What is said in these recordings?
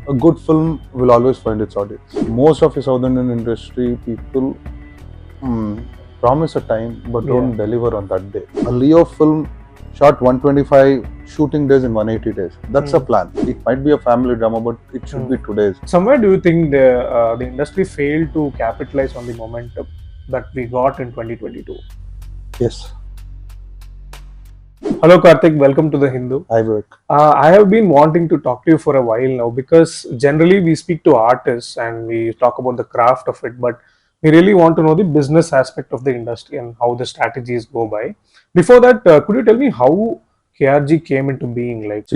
a good film will always find its audience. Most of the South Indian industry people promise a time but don't deliver on that day. A Leo film shot 125 shooting days in 180 days. That's a plan. It might be a family drama, but it should be today's. Somewhere do you think the industry failed to capitalize on the momentum that we got in 2022? Yes. Hello Karthik, welcome to The Hindu. Hi Vivek. I have been wanting to talk to you for a while now because generally we speak to artists and we talk about the craft of it, but we really want to know the business aspect of the industry and how the strategies go by. Before that, could you tell me how KRG came into being? Like,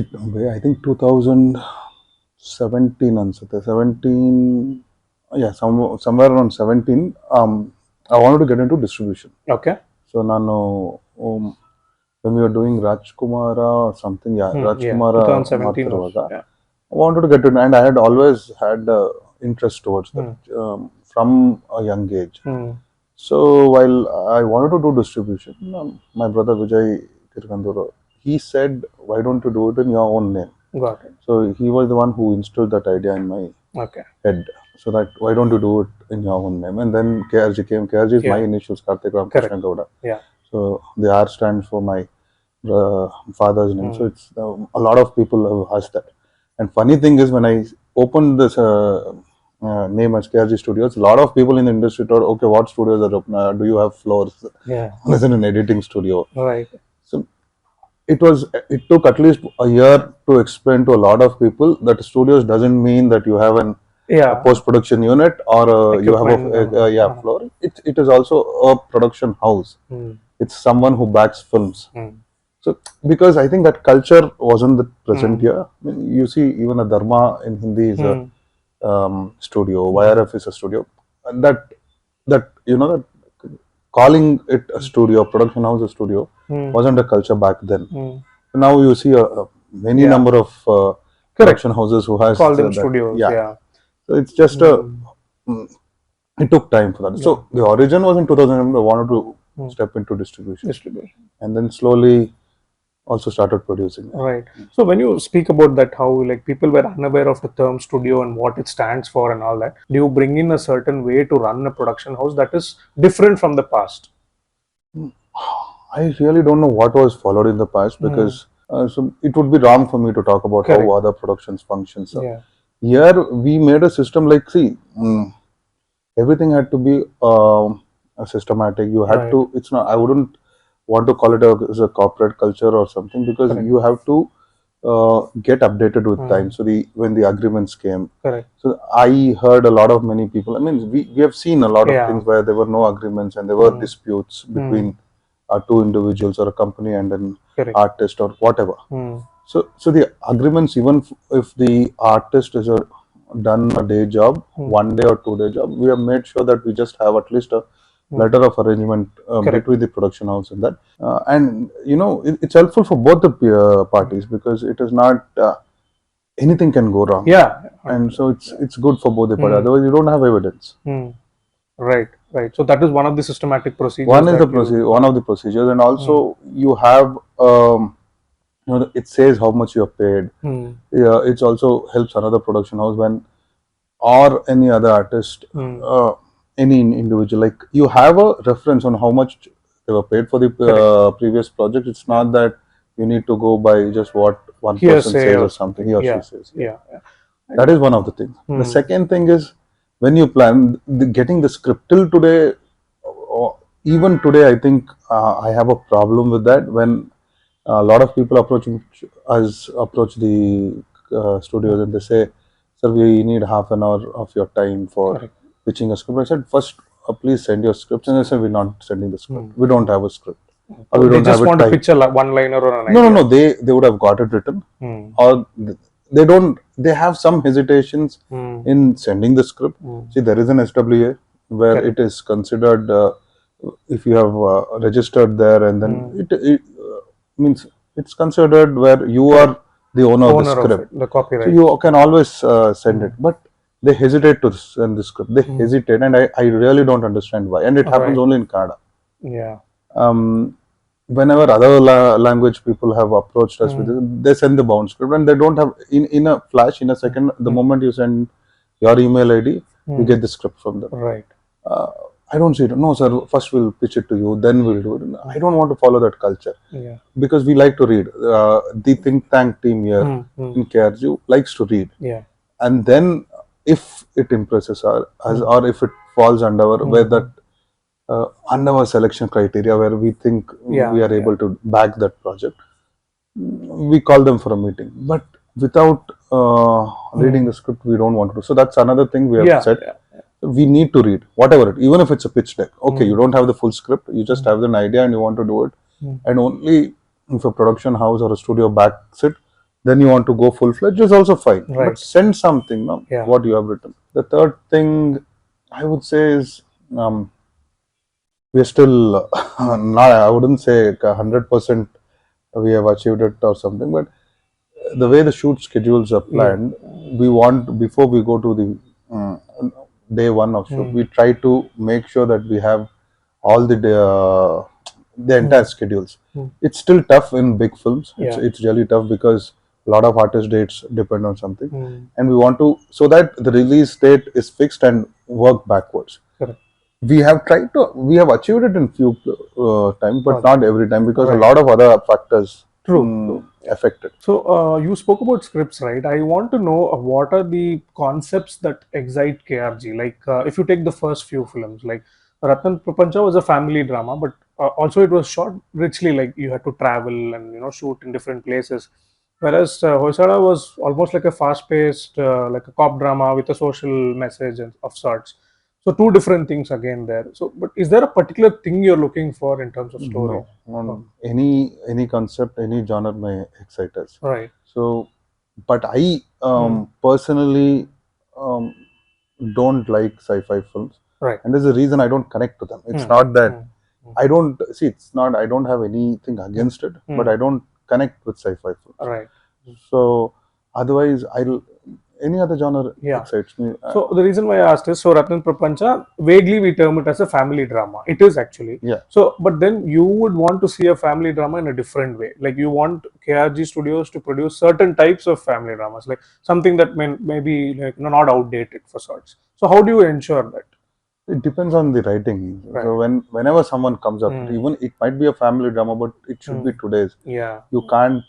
I think 2017 answate 17 somewhere around 17 I wanted to get into distribution. okay, So nanu when we were doing Rajkumara or something, Rajkumara 2017 I wanted to get it, and I had always had interest towards that from a young age. So while I wanted to do distribution, my brother Vijay Tirukanduru, he said, "Why don't you do it in your own name?" Got it. So he was the one who instilled that idea in my head. So that why don't you do it in your own name? And then KRG came. KRG is my initials, Karthik Gowda. Yeah. So the R stands for my father's name. So it's a lot of people have asked that. And funny thing is, when I opened this name as KRG Studios, a lot of people in the industry thought, okay, what studios are open? Do you have floors? Yeah. This is an editing studio. Right. So it took at least a year to explain to a lot of people that studios doesn't mean that you have an post-production unit or you have a floor. It is also a production house. It's someone who backs films. So because I think that culture wasn't present here. I mean, you see, even a Dharma in Hindi is a studio, YRF is a studio. And that calling it a studio, production house a studio, wasn't a culture back then. Now you see many number of production houses who has call them studios. Yeah. So it's just it took time for that. Yeah. So the origin was in 2000. I wanted to step into distribution, and then slowly also started producing. Right. So when you speak about that, how like people were unaware of the term studio and what it stands for and all that, do you bring in a certain way to run a production house that is different from the past? I really don't know what was followed in the past because so it would be wrong for me to talk about how other productions function. So here we made a system like, see, everything had to be systematic. You had to, it's not, I wouldn't want to call it as a corporate culture or something because you have to get updated with time. So when the agreements came, so I heard a lot of many people, I mean, we have seen a lot of things where there were no agreements and there were disputes between two individuals or a company and an artist or whatever. So the agreements, even if the artist is done a day job, 1 day or 2 day job, we have made sure that we just have at least a letter of arrangement between the production house and that. And you know, it's helpful for both the parties because it is not anything can go wrong. Yeah. And so it's good for both the parties. Otherwise, you don't have evidence. Right. So that is one of the systematic procedures. One of the procedures, and also you have it says how much you are paid. It also helps another production house when or any other artist, any individual, like you have a reference on how much they were paid for the previous project. It's not that you need to go by just what one person says or something he or she says. That is one of the things. The second thing is when you plan getting the script. Till today, even today, I think I have a problem with that. When a lot of people approach the studios and they say, "Sir, we need half an hour of your time for pitching a script." I said, "First, please send your scripts." And they said, "We're not sending the script. We don't have a script." Or we don't just want to pitch a one-liner or an idea. No. They would have got it written, or they don't. They have some hesitations in sending the script. See, there is an SWA where it is considered if you have registered there, and then it means it's considered where you are the owner of the script, the copyright. So you can always send it, but they hesitate to send the script. They hesitate, and I really don't understand why. And it happens only in Kannada. Yeah. whenever other language people have approached us with it, they send the bound script, and they don't have in a flash, in a second, the moment you send your email ID, you get the script from them. Right. I don't see it. No, sir. First we'll pitch it to you, then we'll do it. I don't want to follow that culture. Yeah. Because we like to read. The think tank team here in KRG likes to read. Yeah. And then if it impresses us, or if it falls under where that under our selection criteria, where we think we are able to back that project, we call them for a meeting. But without reading the script, we don't want to do. So that's another thing we have said. We need to read whatever it, even if it's a pitch deck. Okay, you don't have the full script, you just have an idea and you want to do it. And only if a production house or a studio backs it, then you want to go full-fledged, is also fine. Right. But send something, no? What you have written. The third thing I would say is we are still not, I wouldn't say 100% we have achieved it or something, but the way the shoot schedules are planned, we want, before we go to the day one of shoot, we try to make sure that we have all the entire schedules. It's still tough in big films. It's really tough because a lot of artist dates depend on something, and we want to, so that the release date is fixed and work backwards. Correct. We have tried to, we have achieved it in few times, but not every time, because a lot of other factors affected. So you spoke about scripts, right? I want to know what are the concepts that excite KRG. Like if you take the first few films, like Ratnan Prapancha was a family drama, but also it was shot richly, like you had to travel and shoot in different places. Whereas Hoysala was almost like a fast-paced, like a cop drama with a social message of sorts. So two different things again there. So, but is there a particular thing you're looking for in terms of story? No. Any concept, any genre may excite us. Right. So, but I personally don't like sci-fi films. Right. And there's a reason I don't connect to them. It's not that I don't see. It's not, I don't have anything against it, but I don't connect with sci-fi films. Right. So otherwise, any other genre excites me. So the reason why I asked is, so Ratnan Prapancha, vaguely we term it as a family drama. It is actually. Yeah. So, but then you would want to see a family drama in a different way. Like you want KRG Studios to produce certain types of family dramas, like something that may be like not outdated for sorts. So how do you ensure that? It depends on the writing. Right. So whenever someone comes up, even it might be a family drama, but it should be today's. Yeah. You can't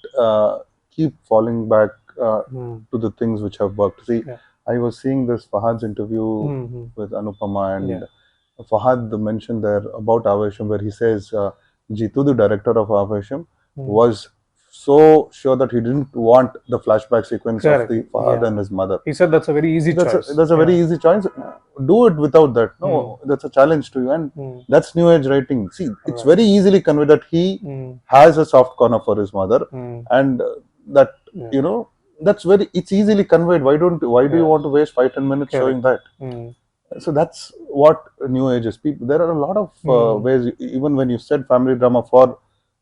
keep falling back to the things which have worked. See, I was seeing this Fahad's interview with Anupama, and Fahad mentioned there about Avesham, where he says Jitu, the director of Avesham, was so sure that he didn't want the flashback sequence of the Fahad and his mother. He said that's a very easy choice. That's a very easy choice. Do it without that. No, that's a challenge to you, and that's new age writing. See, it's very easily conveyed that he has a soft corner for his mother, and that that's it's easily conveyed. Why do you want to waste 5-10 minutes showing that? So that's what new age is. People, there are a lot of ways. Even when you said family drama for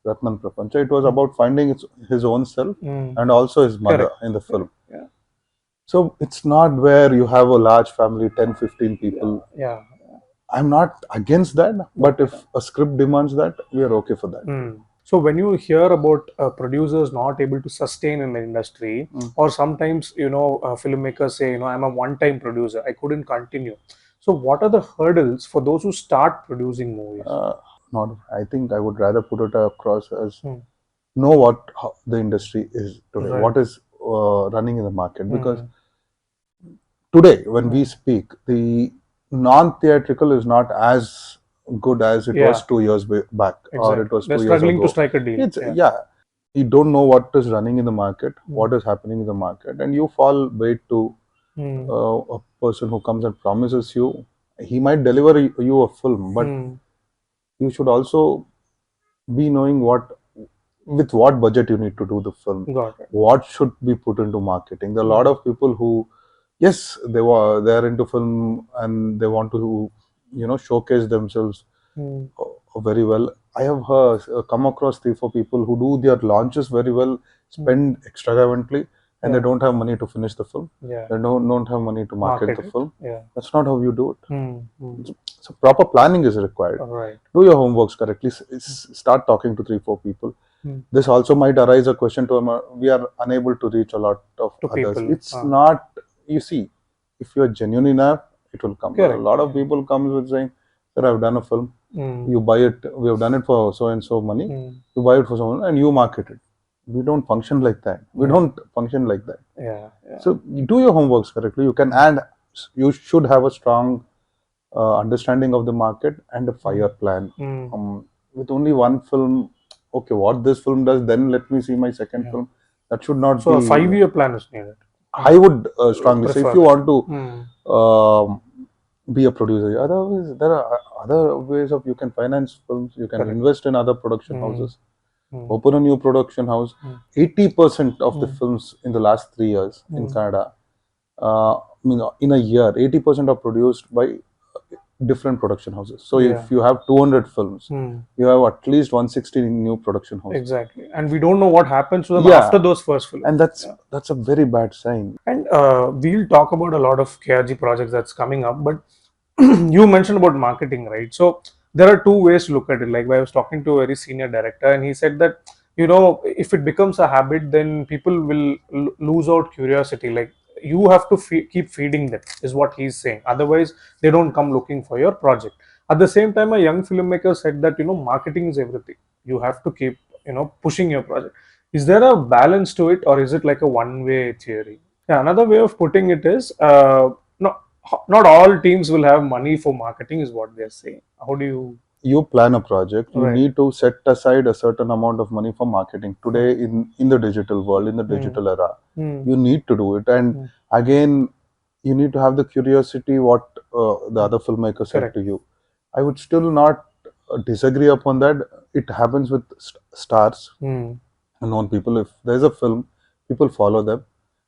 Ratnan Prapancha, it was about finding his own self and also his mother in the film. Yeah. So it's not where you have a large family, 10-15 people. Yeah. I'm not against that, but if a script demands that, we are okay for that. So when you hear about producers not able to sustain in the industry, or sometimes filmmakers say, I'm a one-time producer, I couldn't continue. So what are the hurdles for those who start producing movies? I think I would rather put it across as know what the industry is today, what is running in the market, because today when we speak, the non-theatrical is not as good as it was 2 years back, or it was 2 years ago. They're struggling to strike a deal. You don't know what is running in the market, what is happening in the market, and you fall bait to a person who comes and promises you. He might deliver you a film, but you should also be knowing with what budget you need to do the film. What should be put into marketing. There are a lot of people who, yes, they're into film and they want to showcase themselves very well. I have come across 3-4 people who do their launches very well, spend extravagantly, and they don't have money to finish the film. Yeah. They don't have money to market the film. Yeah. That's not how you do it. So proper planning is required. Right. Do your homeworks correctly. Start talking to 3-4 people. This also might arise a question to them. We are unable to reach a lot of others. People. It's not. You see, if you are genuine enough, it will come. A lot of people come with saying, "Sir, I've done a film. You buy it. We have done it for so and so money. You buy it for someone and you market it." We don't function like that. We don't function like that. Yeah. So you do your homeworks correctly. You can, and you should have a strong understanding of the market and a 5-year plan. With only one film, okay, what this film does, then let me see my second film. That should not be. So a 5-year plan is needed. I would strongly say, if you want to be a producer, otherwise there are other ways of, you can finance films, you can invest in other production houses. Open a new production house. 80% of the films in the last 3 years in Kannada, in a year, 80% are produced by different production houses. So if you have 200 films, you have at least 160 new production houses. Exactly. And we don't know what happens to them after those first films. And that's a very bad sign. And we'll talk about a lot of KRG projects that's coming up, but you mentioned about marketing, right? So there are two ways to look at it. Like, I was talking to a very senior director and he said that, if it becomes a habit, then people will lose out curiosity. Like, you have to keep feeding them, is what he's saying. Otherwise, they don't come looking for your project. At the same time, a young filmmaker said that, marketing is everything. You have to keep, pushing your project. Is there a balance to it, or is it like a one-way theory? Yeah, another way of putting it is, not all teams will have money for marketing, is what they're saying. How do you plan a project? You need to set aside a certain amount of money for marketing. Today, in the digital world, in the digital era, you need to do it. And again, you need to have the curiosity what the other filmmaker said to you. I would still not disagree upon that. It happens with stars, known people. If there's a film, people follow them.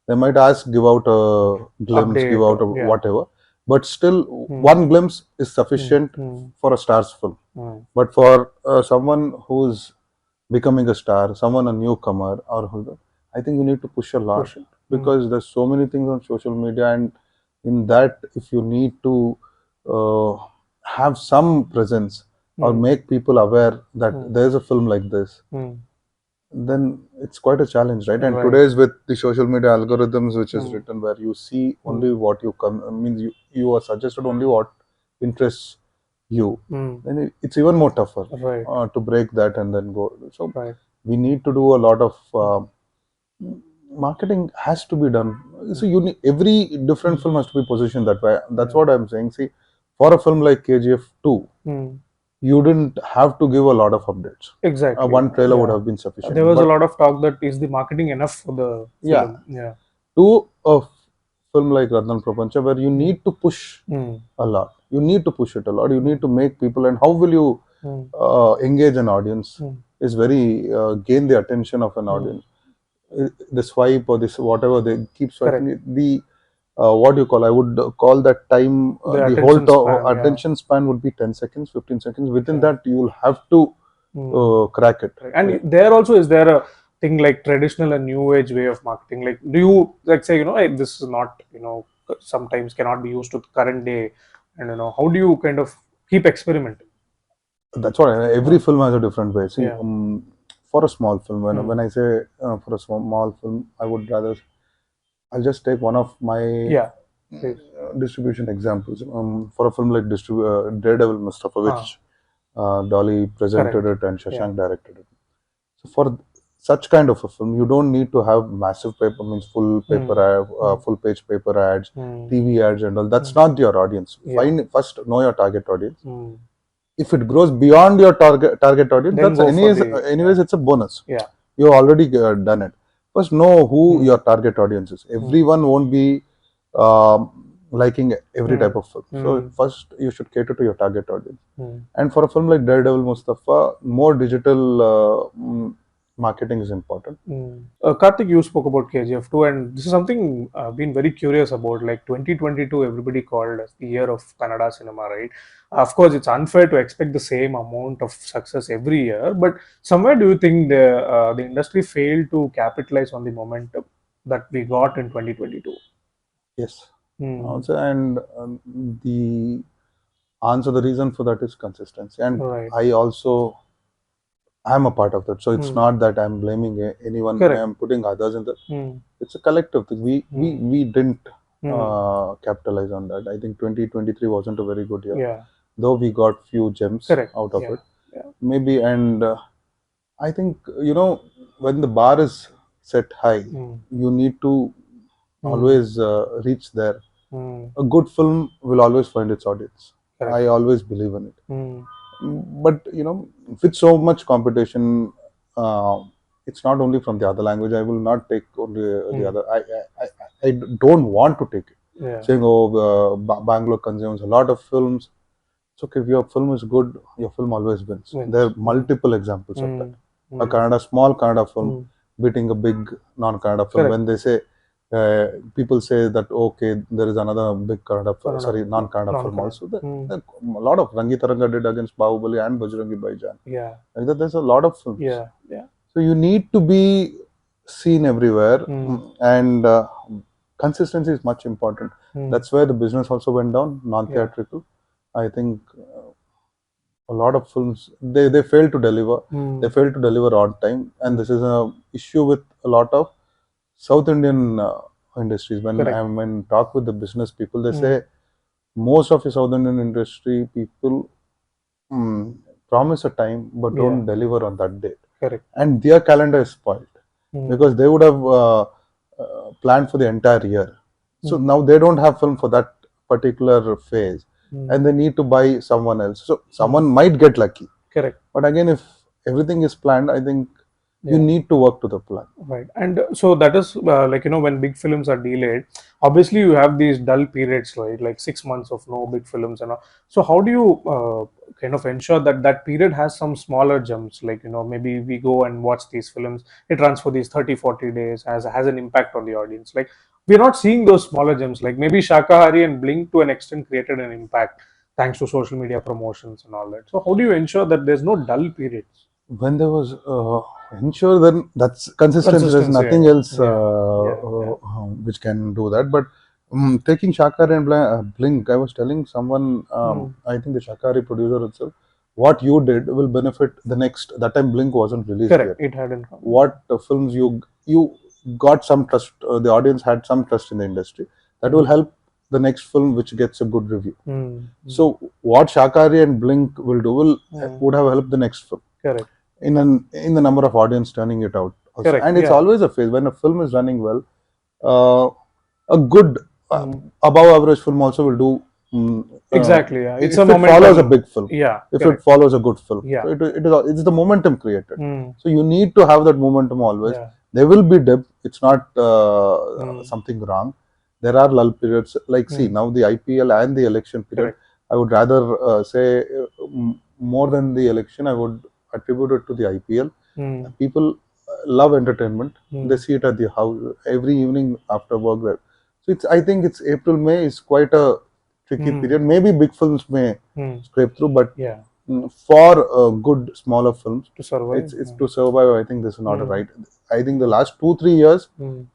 They might ask, give out a glimpse, give out a whatever. But still, one glimpse is sufficient for a star's film. But for someone who's becoming a star, someone a newcomer, or I think you need to push a lot, because there's so many things on social media, and in that, if you need to have some presence or make people aware that there's a film like this, then it's quite a challenge, right? And today's with the social media algorithms, which is written, where you see only what you you are suggested only what interests you, then it's even more tougher to break that and then go. So we need to do a lot of marketing has to be done. So every different film has to be positioned that way. That's what I'm saying. See, for a film like KGF 2, you didn't have to give a lot of updates. Exactly. One trailer would have been sufficient. There was a lot of talk that is the marketing enough for the film? Yeah. To a film like Radhan Prapancha, where you need to push a lot. You need to push it a lot. You need to make people, and how will you engage an audience is very gain the attention of an audience. The swipe or this whatever they keep swiping, the what you call, I would call that time, the whole attention span would be 10 seconds, 15 seconds. Within that, you will have to crack it. And there also, is there a thing like traditional and new age way of marketing? Like, do you like say, this is not, sometimes cannot be used to the current day, and how do you kind of keep experimenting? That's what every film has a different way. See, for a small film, when I say for a small film, I would rather, I'll just take one of my distribution examples. For a film like Daredevil Mustafa, which Dolly presented it and Shashank directed it. So for such kind of a film, you don't need to have massive paper, full paper, full page paper ads, TV ads and all. That's not your audience. First know your target audience. If it grows beyond your target audience, that's anyways it's a bonus. You already done it. First know who your target audience is. Everyone won't be liking every type of film. So first you should cater to your target audience. And for a film like Daredevil Mustafa, more digital marketing is important. Karthik, you spoke about KGF 2, and this is something I've been very curious about. Like 2022, everybody called as the year of Kannada cinema, right? Of course, it's unfair to expect the same amount of success every year, but somewhere do you think the industry failed to capitalize on the momentum? that we got in 2022? Yes. Hmm. Also, and the answer, the reason for that is consistency. And Right. I'm a part of that. So it's Hmm. not that I'm blaming anyone. Correct. I'm putting others in the. Hmm. It's a collective thing. We didn't Hmm. capitalize on that. I think 2023 wasn't a very good year. Yeah. Though we got few gems Correct. out of Yeah. it. Yeah. Maybe, and I think, when the bar is set high, Hmm. you need to Hmm. always reach there. Hmm. A good film will always find its audience. Correct. I always believe in it. Hmm. But with so much competition, uh, it's not only from the other language. I will not take only the other. I don't want to take it. Yeah. Saying, oh, Bangalore consumes a lot of films. It's okay. If your film is good, your film always wins. Wins. There are multiple examples of that. A small Kannada film beating a big non-Kannada film. Correct. When they say, people say that, okay, there is another big non-Kannada film also. A lot of Rangitaranga did against Bahubali and Bajrangi Bhaijaan. Yeah. Like that, there's a lot of films. Yeah. Yeah. So you need to be seen everywhere, and consistency is much important. That's where the business also went down, non-theatrical. I think a lot of films, they fail to deliver. They fail to deliver on time, and this is a issue with a lot of South Indian industries. When Correct. when talk with the business people, they say most of the South Indian industry people promise a time but don't deliver on that date. Correct. And their calendar is spoiled because they would have planned for the entire year. So now they don't have film for that particular phase, and they need to buy someone else. So someone might get lucky. Correct. But again, if everything is planned, I think you need to work to the plan. Right. And so that is like, when big films are delayed, obviously you have these dull periods, right? Like 6 months of no big films and all. So how do you kind of ensure that that period has some smaller jumps? Like, maybe we go and watch these films, it runs for these 30-40 days, has an impact on the audience. Like, we're not seeing those smaller gems. Like maybe Shakahari and Blink to an extent created an impact thanks to social media promotions and all that. So how do you ensure that there's no dull periods? When there was ensure, then that's consistency. There's nothing else which can do that. But taking Shakari and Blink, I was telling someone, I think the Shakari producer itself, what you did will benefit the next. That time Blink wasn't released Correct. yet. It hadn't come. What films you got some trust, the audience had some trust in the industry. That will help the next film which gets a good review. So what Shakari and Blink will do would have helped the next film. Correct. In the number of audience turning it out. Also. Correct. And it's always a phase when a film is running well. A good above average film also will do. Exactly. Yeah. It's if it follows a big film. Yeah. If it follows a good film. Yeah. So it's the momentum created. So you need to have that momentum always. Yeah. There will be dip. It's not something wrong. There are lull periods. Like see now the IPL and the election period. Correct. I would rather say more than the election. I would attribute it to the IPL. People love entertainment. They see it at the house every evening after work. So I think it's April, May is quite a tricky period. Maybe big films may scrape through, but for good smaller films to survive, it's to survive. I think this is not a right. I think the last 2-3 years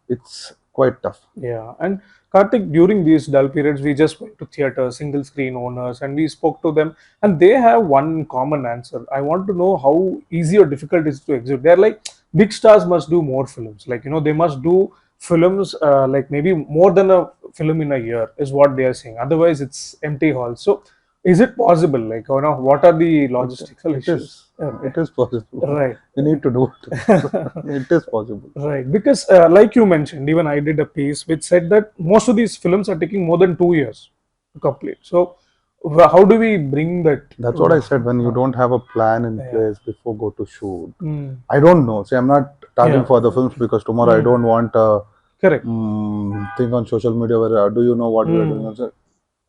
it's quite tough. Yeah, and Karthik, during these dull periods, we just went to theatre, single screen owners, and we spoke to them, and they have one common answer. I want to know how easy or difficult it is to execute. They're like, big stars must do more films. Like, they must do films like maybe more than a film in a year, is what they are saying. Otherwise, it's empty halls. So, is it possible? Like, what are the logistical issues? It is possible. Right. You need to do it. It is possible. Right. Because like you mentioned, even I did a piece which said that most of these films are taking more than 2 years to complete. So how do we bring that? That's what I said. When you don't have a plan in place before go to shoot. I don't know. See, I'm not talking for the films because tomorrow I don't want a correct thing on social media where do you know what we are doing.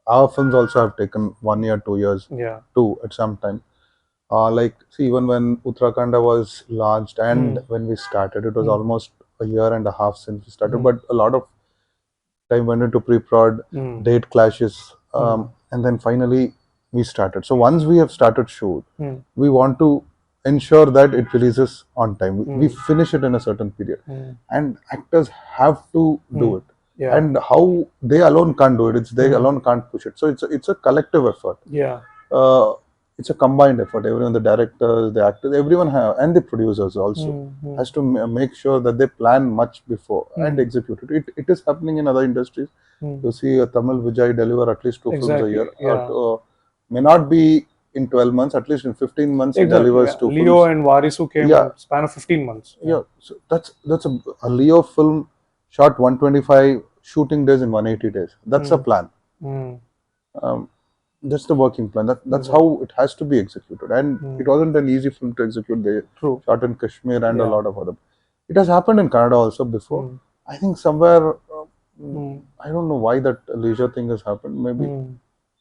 Our films also have taken 1 year, 2 years too at some time. Like see, even when Uttarakaanda was launched and when we started, it was almost a year and a half since we started. But a lot of time went into pre-prod, date clashes, and then finally we started. So once we have started shoot, we want to ensure that it releases on time. We finish it in a certain period, and actors have to do it. Yeah. And how they alone can't do it. It's they alone can't push it. So it's a collective effort. Yeah. It's a combined effort. Everyone, the directors, the actors, everyone and the producers also has to make sure that they plan much before and execute it. It is happening in other industries. You see Tamil Vijay deliver at least 2 films a year. May not be in 12 months, at least in 15 months he delivers 2 Leo films. and Varisu came in span of 15 months. Yeah, so that's a Leo film shot 125 shooting days in 180 days. That's a plan. That's the working plan. That's how it has to be executed. And it wasn't an easy film to execute. They shot in Kashmir and a lot of other. It has happened in Kannada also before. I think somewhere, I don't know why that leisure thing has happened. Maybe,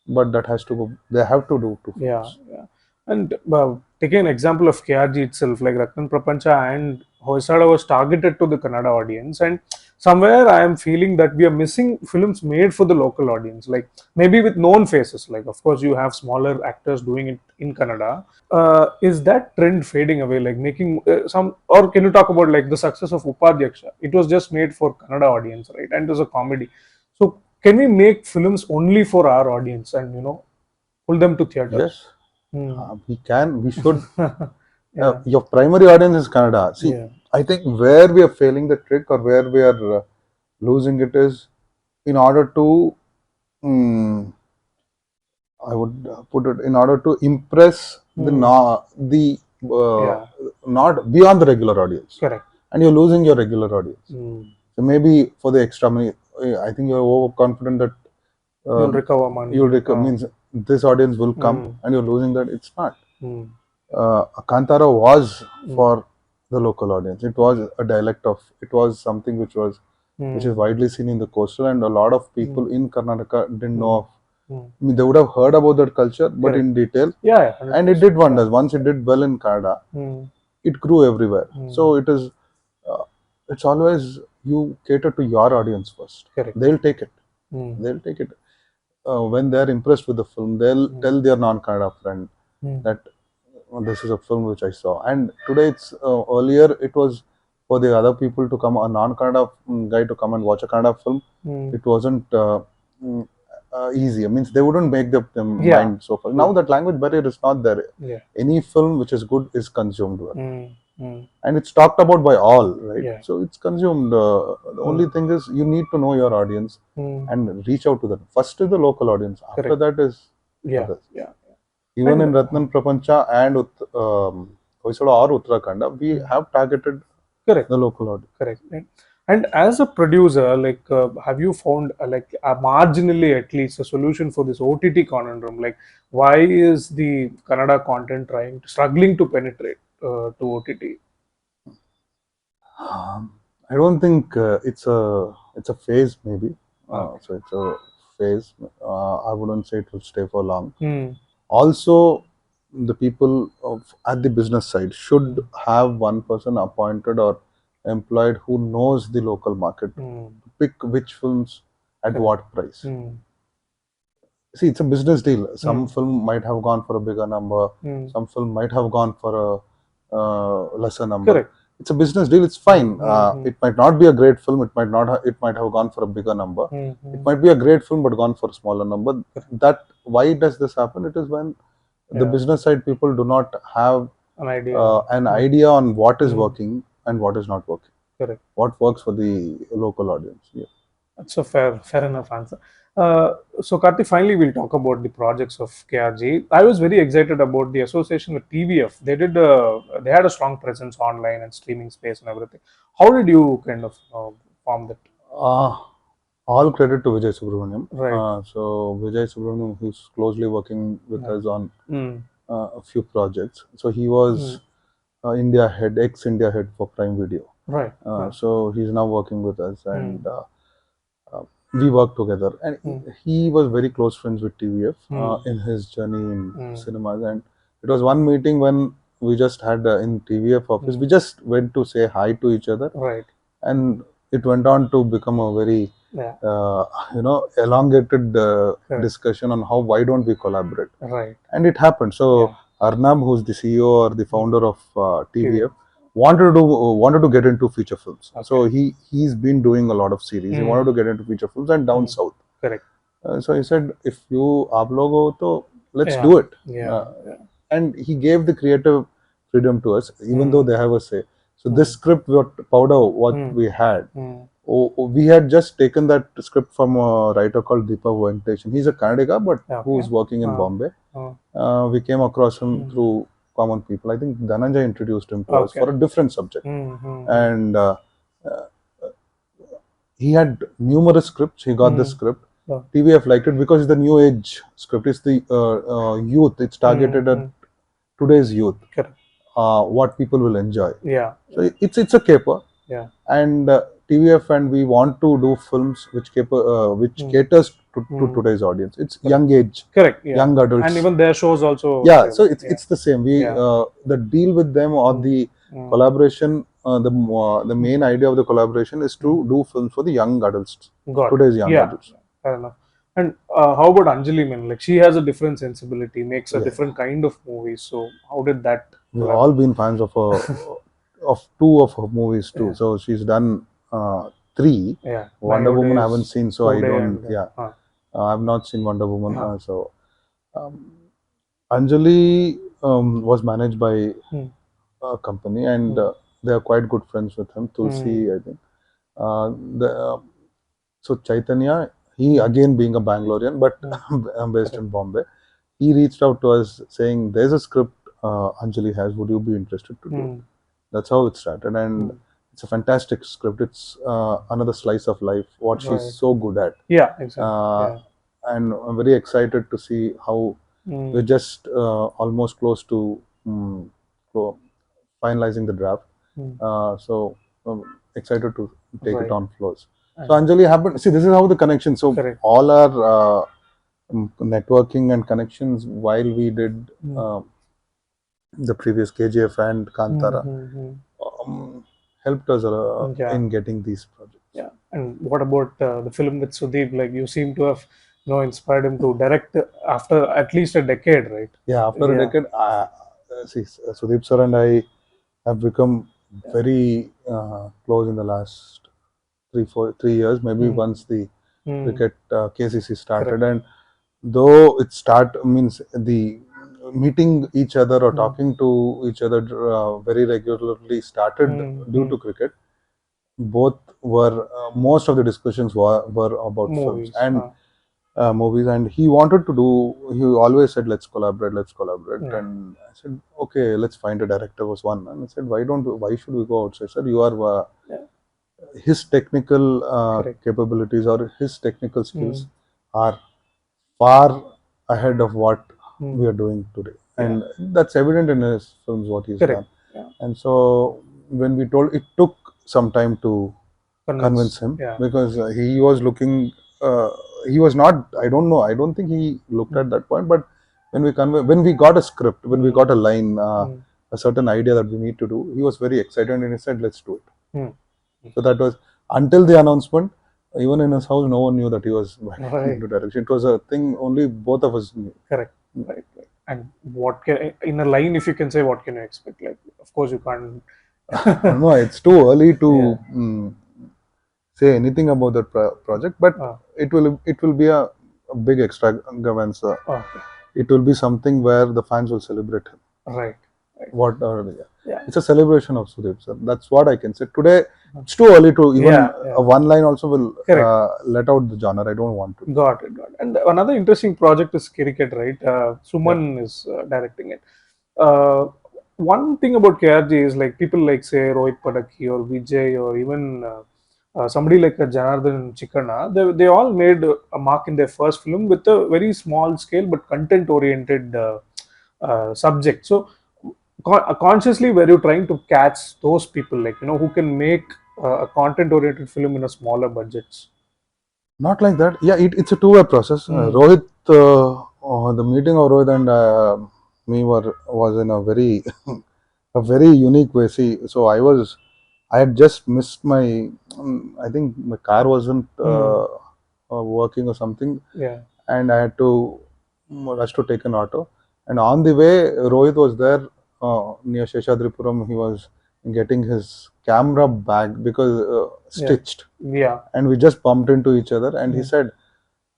but that has to go. They have to do 2 films. Yeah. And taking an example of KRG itself, like Ratnan Prapancha and Hoysada was targeted to the Kannada audience, and somewhere I am feeling that we are missing films made for the local audience, like maybe with known faces. Like, of course, you have smaller actors doing it in Kannada. Is that trend fading away? Like making some, or can you talk about like the success of Upadhyaksha? It was just made for Kannada audience, right? And it was a comedy. So can we make films only for our audience and pull them to theatre? Yes. We can, we should. Your primary audience is Kannada. See, I think where we are failing the trick or where we are losing it is in order to, I would put it, in order to impress the not beyond the regular audience. Correct. And you're losing your regular audience. So maybe for the extra money, I think you're overconfident that you'll recover money. You'll recover means this audience will come, and you're losing that. It's not. Kantara was for the local audience. It was a dialect of. It was something which is widely seen in the coastal, and a lot of people in Karnataka didn't know of. I mean, they would have heard about that culture, but in detail. And it did wonders. Once it did well in Kannada, it grew everywhere. So it is. It's always you cater to your audience first. Correct. They'll take it. They'll take it. When they're impressed with the film, they'll tell their non-Kannada friend that this is a film which I saw. And today, it's earlier it was for the other people to come, a non-Kannada guy to come and watch a Kannada film. It wasn't easy. I mean, they wouldn't make them mind so far. Now that language barrier is not there. Any film which is good is consumed well. And it's talked about by all, right? So it's consumed. The only thing is you need to know your audience and reach out to them. First is the local audience. After that is others. Even in Ratnan Prapancha and Hoysada or Uttarakhanda, we have targeted the local audience. Correct. And as a producer, like, have you found marginally at least a solution for this OTT conundrum? Like, why is the Kannada content struggling to penetrate to OTT? I don't think it's a phase, maybe. So it's a phase. I wouldn't say it will stay for long. Also, the people at the business side should have one person appointed or employed who knows the local market to pick which films at what price. See, it's a business deal. Some film might have gone for a bigger number. Some film might have gone for a lesser number. Correct. It's a business deal. It's fine. It might not be a great film. It might not. It might have gone for a bigger number. It might be a great film, but gone for a smaller number. Why does this happen? It is when the business side people do not have an idea on what is working and what is not working. Correct. What works for the local audience. That's a fair enough answer. So Karthik, finally we'll talk about the projects of KRG. I was very excited about the association with TVF. They had a strong presence online and streaming space and everything. How did you kind of form that? All credit to Vijay Subramaniam. Right. So Vijay Subramaniam, who's closely working with us on a few projects. So he was India head, ex-India head for Prime Video. Right. So he's now working with us, and we work together. And he was very close friends with TVF in his journey in cinemas. And it was one meeting when we just had in TVF office. We just went to say hi to each other. Right. And it went on to become a very elongated discussion on why don't we collaborate. Right. And it happened. So Arnab, who's the CEO or the founder of TVF, wanted to get into feature films. Okay. So he's been doing a lot of series. He wanted to get into feature films and down south. Correct. So he said, if you aap log ho, to let's Yeah. do it. Yeah. And he gave the creative freedom to us, even though they have a say. So this script, what we had, we had just taken that script from a writer called Deepa Venkatesan. He's a Kannada, but who's working in Bombay. We came across him through common people. I think Dhananjay introduced him to us for a different subject. And he had numerous scripts. He got the script. TVF liked it because it's the new age script. It's the youth. It's targeted at today's youth. Correct. What people will enjoy. Yeah. So it's a caper. Yeah. And TVF and we want to do films which caters to today's audience. It's young age. Correct. Yeah. Young adults. And even their shows also. Yeah. So it's the same. We the deal with them or the collaboration. The main idea of the collaboration is to do films for the young adults. Today's young adults. Fair enough. And how about Anjali, man? Like, she has a different sensibility, makes a different kind of movies. So how did that? We've all been fans of two of her movies too. So she's done 3. Yeah. Wonder Woman I haven't seen, so I don't. I've not seen Wonder Woman. So Anjali was managed by a company, and they are quite good friends with him. Tulsi, I think. So Chaitanya, he again being a Bangalorean, but based in Bombay, he reached out to us saying, "There's a script Anjali has. Would you be interested to do?" That's how it started, and it's a fantastic script. It's another slice of life, what she's so good at. Yeah, exactly. And I'm very excited to see how we're just almost close to finalizing the draft. So excited to take it on floors. So Anjali happened. See, this is how the connection. So all our networking and connections while we did the previous KGF and Kantara helped us in getting these projects. Yeah. And what about the film with Sudeep? Like, you seem to have inspired him to direct after at least a decade, right? Yeah, after a decade. See, Sudeep sir and I have become very close in the last 3 years, maybe once the cricket KCC started. And though it means the meeting each other or talking to each other very regularly started due to cricket, both were most of the discussions were about movies. Films and movies, and he wanted to do, he always said, let's collaborate. And I said, okay, let's find a director was one. And I said, why should we go outside? I said, you are his technical capabilities or his technical skills are far ahead of what we are doing today, and that's evident in his films what he's done. And so when we told, it took some time to convince him because he was looking, he was not, I don't think he looked at that point, but when we got a script, when we got a line, a certain idea that we need to do, he was very excited and he said, let's do it. So that was until the announcement. Even in his house, no one knew that he was into direction. It was a thing only both of us knew. Correct. Right. And what in a line, if you can say, what can you expect? Like, of course, you can't. No, it's too early to say anything about that project. But it will be a big extravaganza. It will be something where the fans will celebrate him. Right. It's a celebration of Sudeep sir. That's what I can say. Today, it's too early to even a one line also will let out the genre. I don't want to. Got it. And another interesting project is cricket, right? Suman is directing it. One thing about KRG is, like, people like, say, Rohit Padaki or Vijay or even somebody like Janardhan Chikkana, they all made a mark in their first film with a very small scale but content oriented subject. So consciously, were you trying to catch those people, like, who can make a content oriented film in a smaller budgets? Not like that. Yeah, it's a two-way process. Rohit, the meeting of Rohit and me was in a very a very unique way. See, so I had just missed my, I think my car wasn't working or something, and I had to rush to take an auto. And on the way, Rohit was there near Sheshadripuram. He was getting his camera bag because stitched, Yeah. and we just bumped into each other. And he said,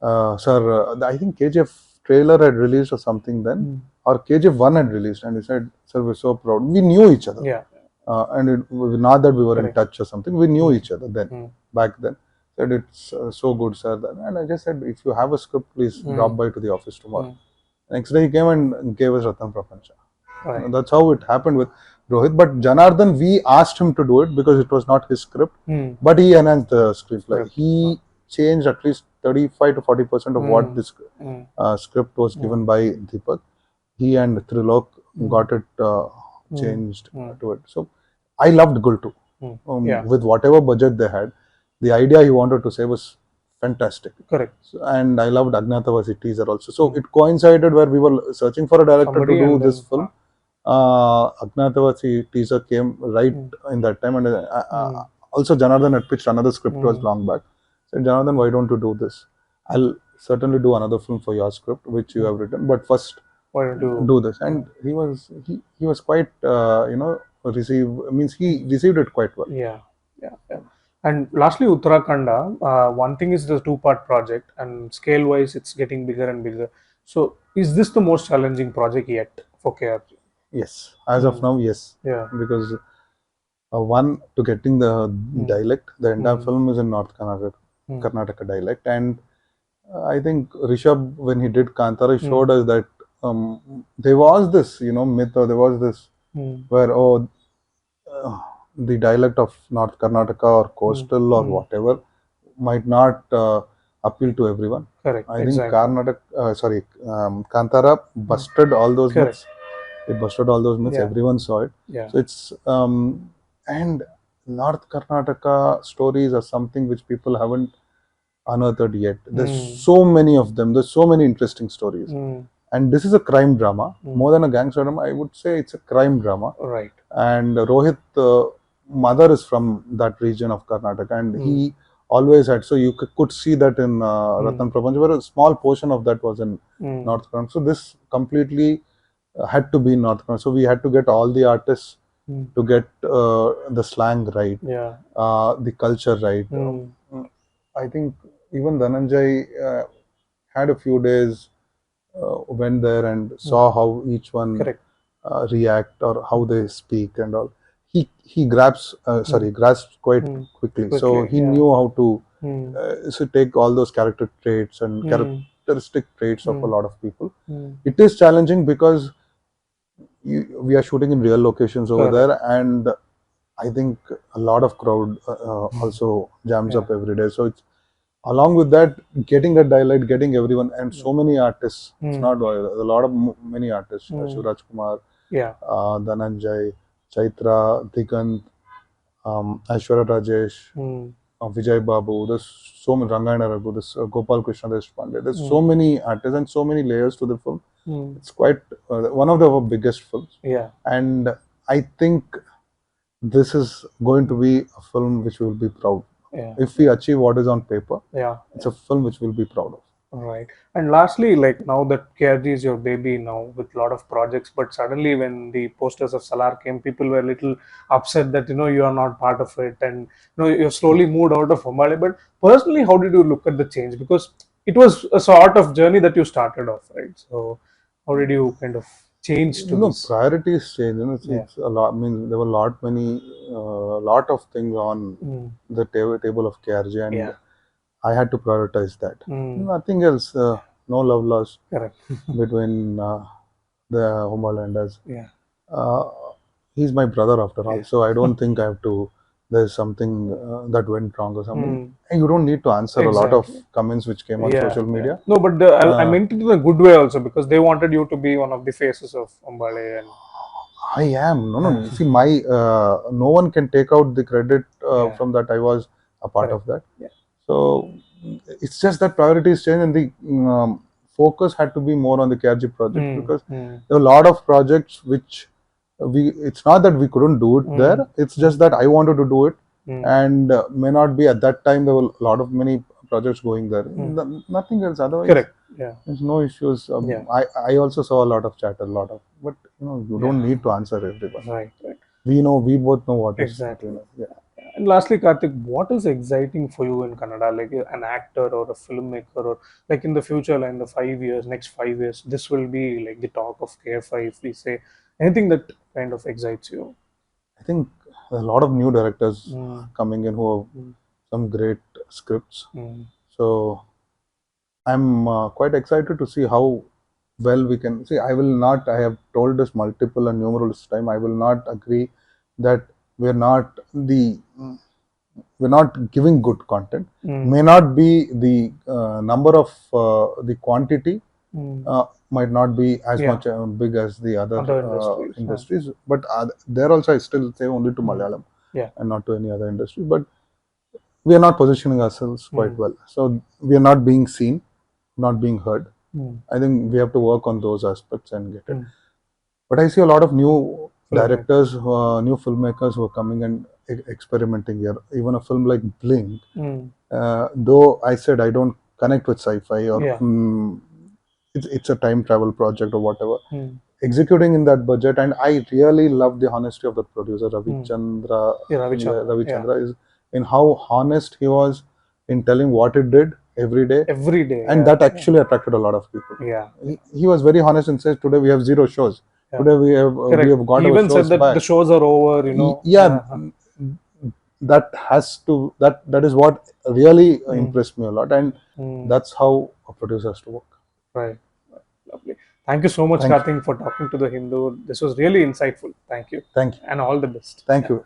"Sir, I think KGF trailer had released or something then, or KGF 1 had released." And he said, "Sir, we're so proud." We knew each other. Yeah. And not that we were in Correct. touch or something. We knew each other then, back then. Said, "It's so good, sir." And I just said, "If you have a script, please drop by to the office tomorrow." Next day he came and gave us Ratan Prapancha. Right. That's how it happened with Rohit. But Janardhan, we asked him to do it because it was not his script, but he enhanced the screenplay. He changed at least 35 to 40% of what this script was given by Deepak. He and Trilok got it changed to it. So I loved Gul too. With whatever budget they had, the idea he wanted to say was fantastic. Correct. So, and I loved Agnatavasi teaser also. So it coincided where we were searching for a director Somebody to do and this then- film. Agnatavasi teaser came right in that time, and also Janardhan had pitched another script to us long back. Said, "Janardhan, why don't you do this? I'll certainly do another film for your script, which you have written, but first Why don't you do this." And he was quite he received it quite well. Yeah. And lastly, Uttarakhanda, one thing is the two-part project, and scale-wise, it's getting bigger and bigger. So, is this the most challenging project yet for KRG? Yes, as of now, yes. Yeah. Because one, to getting the dialect, the entire film is in North Karnataka dialect, and I think Rishabh, when he did Kantara, showed us that there was this myth, or there was this where the dialect of North Karnataka or coastal or whatever might not appeal to everyone. Correct. I think Kantara busted all those myths. It busted all those myths. Yeah. Everyone saw it. Yeah. So it's and North Karnataka stories are something which people haven't unearthed yet. There's so many of them. There's so many interesting stories. And this is a crime drama. More than a gangster drama, I would say it's a crime drama. Right. And Rohit, mother is from that region of Karnataka, and he always had. So you could see that in Ratan Prapancha, where a small portion of that was in North Karnataka. So this completely had to be in North Karnataka. So we had to get all the artists to get the slang right, the culture right. I think even Dhananjay had a few days, went there and saw how each one react or how they speak and all. He grasps quite quickly. So he knew how to take all those character traits and characteristic traits of a lot of people. It is challenging because we are shooting in real locations over there, and I think a lot of crowd also jams up every day. So it's along with that, getting that dialect, getting everyone, and so many artists. It's not a lot of many artists. Shivraj Kumar, Dhananjay, Chaitra, Digant, Aishwarya Rajesh, Vijay Babu. There's so many, Rangayana Raghu, there's Gopal Krishna Deshpande. There's so many artists and so many layers to the film. It's quite one of the biggest films. Yeah. And I think this is going to be a film which we will be proud. Yeah. If we achieve what is on paper, it's a film which we'll be proud of. Right. And lastly, like now that KRG is your baby now with a lot of projects, but suddenly when the posters of Salar came, people were a little upset that you are not part of it, and you've slowly moved out of Hombale. But personally, how did you look at the change? Because it was a sort of journey that you started off, right? So how did you kind of change to this? Priorities change. It's a lot. I mean, there were lot of things on the table of KRG, and I had to prioritize that. Nothing else. No love lost between the Homelanders. He's my brother after all, so I don't think I have to. There's something that went wrong or something. And you don't need to answer a lot of comments which came on social media. No, but I meant it in a good way also, because they wanted you to be one of the faces of Hombale. And I am. No. See, no one can take out the credit from that. I was a part of that. So it's just that priorities change, and the focus had to be more on the KRG project, because there were a lot of projects which it's not that we couldn't do it there. It's just that I wanted to do it, and may not be at that time. There were many projects going there. Nothing else. Otherwise, Yeah. There's no issues. Yeah. I also saw a lot of chatter, but you don't need to answer everyone. Right. We both know what is Exactly. between us. Yeah. And lastly, Karthik, what is exciting for you in Kannada? Like an actor or a filmmaker, or like in the future, like in the 5 years, next 5 years, this will be like the talk of KFI, if we say anything that kind of excites you. I think a lot of new directors Mm. coming in who have some great scripts. Mm. So I'm quite excited to see how well we can see. I will not. I have told this multiple and numerous time. I will not agree that we're not the we're not giving good content. May not be the number of the quantity might not be as much big as the other industries. industries, but there also I still say only to Malayalam and not to any other industry. But we are not positioning ourselves quite well, so we are not being seen, not being heard. I think we have to work on those aspects and get it. But I see a lot of new directors, new filmmakers who are coming and experimenting here. Even a film like Blink, though I said I don't connect with sci-fi or it's a time travel project or whatever. Executing in that budget, and I really love the honesty of the producer Ravichandra is in how honest he was in telling what it did every day, and that actually attracted a lot of people. He was very honest and says today we have 0 shows. Today we have got he our even shows said that back. the shows are over, That is what really impressed me a lot, and that's how a producer has to work. Right. Lovely. Thank you so much, Karthik, for talking to the Hindu. This was really insightful. Thank you. Thank you. And all the best. Thank you.